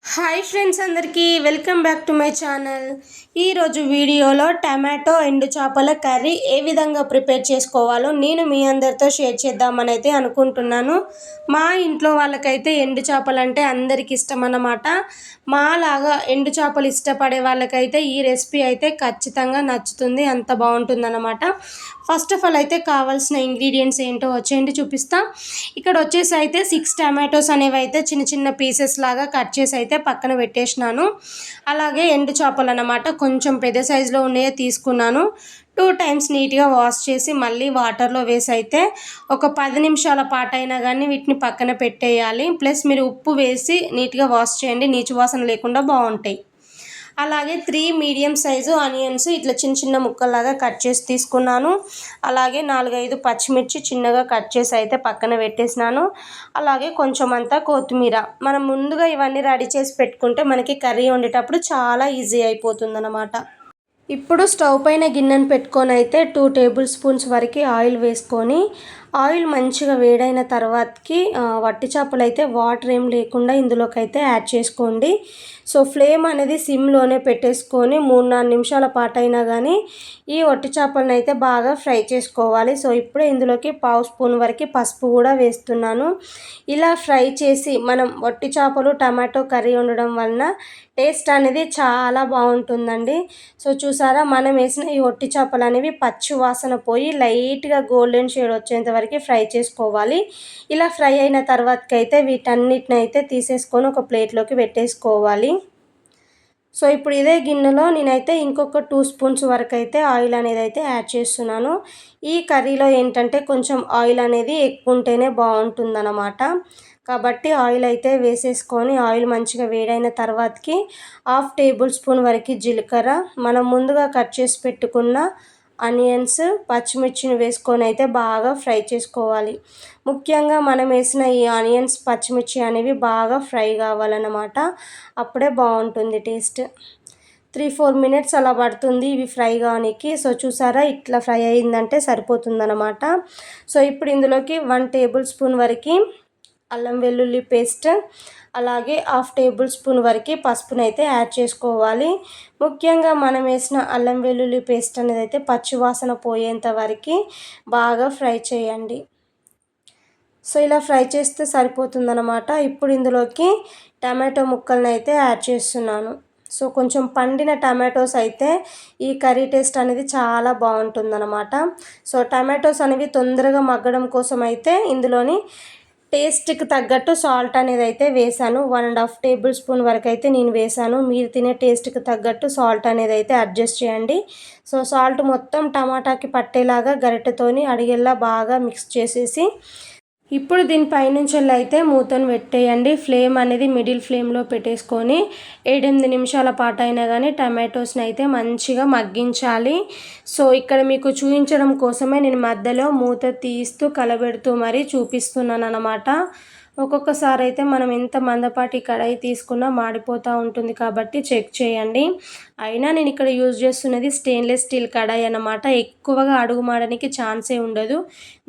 Hi friends, అందరికీ welcome back to my channel. ఈరోజు వీడియోలో టమాటో ఎండు చేపల కర్రీ ఏ విధంగా ప్రిపేర్ చేసుకోవాలో నేను మీ అందరితో షేర్ చేద్దామని అయితే అనుకుంటున్నాను. మా ఇంట్లో వాళ్ళకైతే ఎండు చేపలు అంటే అందరికి ఇష్టం అన్నమాట. మాలాగా ఎండు చేపలు ఇష్టపడే వాళ్ళకైతే ఈ రెసిపీ అయితే ఖచ్చితంగా నచ్చుతుంది, అంత బాగుంటుందన్నమాట. ఫస్ట్ ఆఫ్ ఆల్ అయితే కావాల్సిన ఇంగ్రీడియంట్స్ ఏంటో వచ్చేయండి చూపిస్తా. ఇక్కడ వచ్చేసి అయితే 6 టమాటోస్ అనేవి అయితే చిన్న చిన్న పీసెస్ లాగా కట్ చేసి అయితే పక్కన పెట్టేసినాను. అలాగే ఎండు చేపలు అన్నమాట, కొంచెం పెద్ద సైజులో ఉన్నాయే తీసుకున్నాను. 2 టైమ్స్ నీట్గా వాష్ చేసి మళ్ళీ వాటర్లో వేసి అయితే ఒక 10 నిమిషాల పాటైనా కానీ వీటిని పక్కన పెట్టేయాలి. ప్లస్ మీరు ఉప్పు వేసి నీట్గా వాష్ చేయండి, నీచు వాసన లేకుండా బాగుంటాయి. అలాగే 3 మీడియం సైజు ఆనియన్స్ ఇట్లా చిన్న చిన్న ముక్కల్లాగా కట్ చేసి తీసుకున్నాను. అలాగే 4-5 పచ్చిమిర్చి చిన్నగా కట్ చేసి అయితే పక్కన పెట్టేసినాను. అలాగే కొంచెం అంతా కొత్తిమీర. మనం ముందుగా ఇవన్నీ రెడీ చేసి పెట్టుకుంటే మనకి కర్రీ వండేటప్పుడు చాలా ఈజీ అయిపోతుందన్నమాట. ఇప్పుడు స్టవ్ పైన గిన్నెను పెట్టుకొని అయితే 2 టేబుల్ స్పూన్స్ వరకు ఆయిల్ వేసుకొని, ఆయిల్ మంచిగా వేడైన తర్వాతకి వట్టి చేపలు అయితే వాటర్ ఏం లేకుండా ఇందులోకి అయితే యాడ్ చేసుకోండి. సో ఫ్లేమ్ అనేది సిమ్లోనే పెట్టేసుకొని 3-4 నిమిషాల పాటు అయినా కానీ ఈ వట్టి చేపలను అయితే బాగా ఫ్రై చేసుకోవాలి. సో ఇప్పుడే ఇందులోకి 1/2 స్పూన్ వరకు పసుపు కూడా వేస్తున్నాను. ఇలా ఫ్రై చేసి మనం వట్టి చేపలు టమాటో కర్రీ వండడం వలన టేస్ట్ అనేది చాలా బాగుంటుందండి. సో చూసారా, మనం వేసిన ఈ వట్టి చేపలు అనేవి పచ్చి వాసన పోయి లైట్గా గోల్డెన్ షేడ్ వచ్చేంత వరకు ఫ్రై చేసుకోవాలి. ఇలా ఫ్రై అయిన తర్వాతకైతే వీటన్నిటిని అయితే తీసేసుకొని ఒక ప్లేట్లోకి పెట్టేసుకోవాలి. సో ఇప్పుడు ఇదే గిన్నెలో నేనైతే ఇంకొక 2 స్పూన్స్ వరకు అయితే ఆయిల్ అనేది అయితే యాడ్ చేస్తున్నాను. ఈ కర్రీలో ఏంటంటే కొంచెం ఆయిల్ అనేది ఎక్కువ ఉంటేనే బాగుంటుందన్నమాట. కాబట్టి ఆయిల్ అయితే వేసేసుకొని ఆయిల్ మంచిగా వేడైన తర్వాతకి 1/2 టేబుల్ స్పూన్ వరకు జీలకర్ర, మనం ముందుగా కట్ చేసి పెట్టుకున్న ఆనియన్స్ పచ్చిమిర్చిని వేసుకొని అయితే బాగా ఫ్రై చేసుకోవాలి. ముఖ్యంగా మనం వేసిన ఈ ఆనియన్స్ పచ్చిమిర్చి అనేవి బాగా ఫ్రై కావాలన్నమాట, అప్పుడే బాగుంటుంది టేస్ట్. 3-4 మినిట్స్ అలా పడుతుంది ఇవి ఫ్రై కావడానికి. సో చూసారా, ఇట్లా ఫ్రై అయిందంటే సరిపోతుందన్నమాట. సో ఇప్పుడు ఇందులోకి 1 టేబుల్ స్పూన్ వరకు అల్లం వెల్లుల్లి పేస్ట్, అలాగే 1/2 టేబుల్ స్పూన్ వరకు పసుపునైతే యాడ్ చేసుకోవాలి. ముఖ్యంగా మనం వేసిన అల్లం వెల్లుల్లి పేస్ట్ అనేది అయితే పచ్చివాసన పోయేంత వరకు బాగా ఫ్రై చేయండి. సో ఇలా ఫ్రై చేస్తే సరిపోతుందన్నమాట. ఇప్పుడు ఇందులోకి టమాటో ముక్కలను అయితే యాడ్ చేస్తున్నాను. సో కొంచెం పండిన టమాటోస్ అయితే ఈ కర్రీ టేస్ట్ అనేది చాలా బాగుంటుందన్నమాట. సో టమాటోస్ అనేవి తొందరగా మగ్గడం కోసం అయితే ఇందులోని టేస్ట్కి తగ్గట్టు సాల్ట్ అనేది అయితే వేసాను. 1.5 టేబుల్ స్పూన్ వరకు అయితే నేను వేసాను. మీరు తినే టేస్ట్కి తగ్గట్టు సాల్ట్ అనేది అయితే అడ్జస్ట్ చేయండి. సో సాల్ట్ మొత్తం టమాటాకి పట్టేలాగా గరిటెతోని అడిగేలా బాగా మిక్స్ చేసేసి ఇప్పుడు దీనిపైనుంచి అయితే మూతను పెట్టేయండి. ఫ్లేమ్ అనేది మిడిల్ ఫ్లేమ్లో పెట్టేసుకొని 7-8 నిమిషాల పాటు అయినా కానీ టమాటోస్ని అయితే మంచిగా మగ్గించాలి. సో ఇక్కడ మీకు చూపించడం కోసమే నేను మధ్యలో మూత తీస్తూ కలబెడుతూ మరీ చూపిస్తున్నాను అన్నమాట. ఒక్కొక్కసారి అయితే మనం ఎంత మందపాటి కడాయి తీసుకున్నా మాడిపోతూ ఉంటుంది, కాబట్టి చెక్ చేయండి. అయినా నేను ఇక్కడ యూజ్ చేస్తున్నది స్టెయిన్లెస్ స్టీల్ కడాయి అన్నమాట. ఎక్కువగా అడుగు మాడడానికి ఛాన్సే ఉండదు.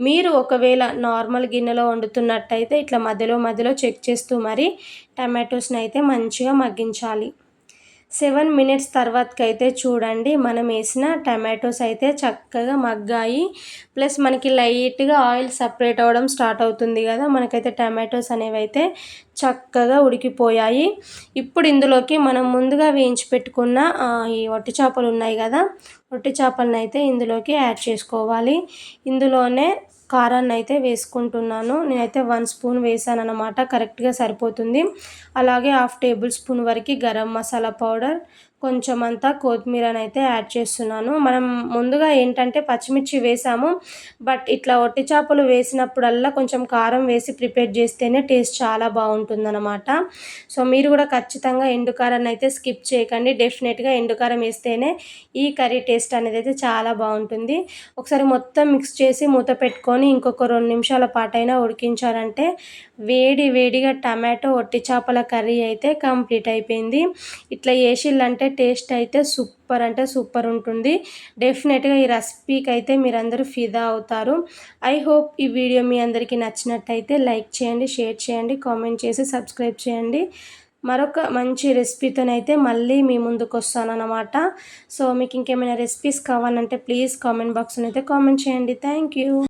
మీరు ఒకవేళ నార్మల్ గిన్నెలో వండుతున్నట్టయితే ఇట్లా మధ్యలో మధ్యలో చెక్ చేస్తూ మరి టమాటోస్ని అయితే మంచిగా మగ్గించాలి. 7 మినిట్స్ తర్వాతకైతే చూడండి, మనం వేసిన టమాటోస్ అయితే చక్కగా మగ్గాయి. ప్లస్ మనకి లైట్గా ఆయిల్ సపరేట్ అవ్వడం స్టార్ట్ అవుతుంది కదా, మనకైతే టమాటోస్ అనేవి అయితే చక్కగా ఉడికిపోయాయి. ఇప్పుడు ఇందులోకి మనం ముందుగా వేయించి పెట్టుకున్న ఈ వట్టి చేపలు ఉన్నాయి కదా, వట్టి చేపలను అయితే ఇందులోకి యాడ్ చేసుకోవాలి. ఇందులోనే కారాన్ని అయితే వేసుకుంటున్నాను. నేనైతే 1 స్పూన్ వేసాను అన్నమాట, కరెక్ట్గా సరిపోతుంది. అలాగే 1/2 టేబుల్ స్పూన్ వరకు గరం మసాలా పౌడర్, కొంచెం అంతా కొత్తిమీరని అయితే యాడ్ చేస్తున్నాను. మనం ముందుగా ఏంటంటే పచ్చిమిర్చి వేసాము, బట్ ఇట్లా వట్టి చేపలు వేసినప్పుడల్లా కొంచెం కారం వేసి ప్రిపేర్ చేస్తేనే టేస్ట్ చాలా బాగుంటుందన్నమాట. సో మీరు కూడా ఖచ్చితంగా ఎండు కారాన్ని అయితే స్కిప్ చేయకండి. డెఫినెట్గా ఎండు కారం వేస్తేనే ఈ కర్రీ టేస్ట్ అనేది అయితే చాలా బాగుంటుంది. ఒకసారి మొత్తం మిక్స్ చేసి మూత పెట్టుకొని ఇంకొక 2 నిమిషాల పాటైనా ఉడికించారంటే వేడి వేడిగా టమాటో వట్టి చేపల కర్రీ అయితే కంప్లీట్ అయిపోయింది. ఇట్లా చేసిల్లంటే టేస్ట్ అయితే సూపర్ అంటే సూపర్ ఉంటుంది. డెఫినెట్గా ఈ రెసిపీకి అయితే మీరందరూ ఫిదా అవుతారు. ఐ హోప్ ఈ వీడియో మీ అందరికీ నచ్చినట్టయితే లైక్ చేయండి, షేర్ చేయండి, కామెంట్ చేసి సబ్స్క్రైబ్ చేయండి. మరొక మంచి రెసిపీతోనైతే మళ్ళీ మీ ముందుకు వస్తానన్నమాట. సో మీకు ఇంకేమైనా రెసిపీస్ కావాలంటే ప్లీజ్ కామెంట్ బాక్స్లో అయితే కామెంట్ చేయండి. Thank you.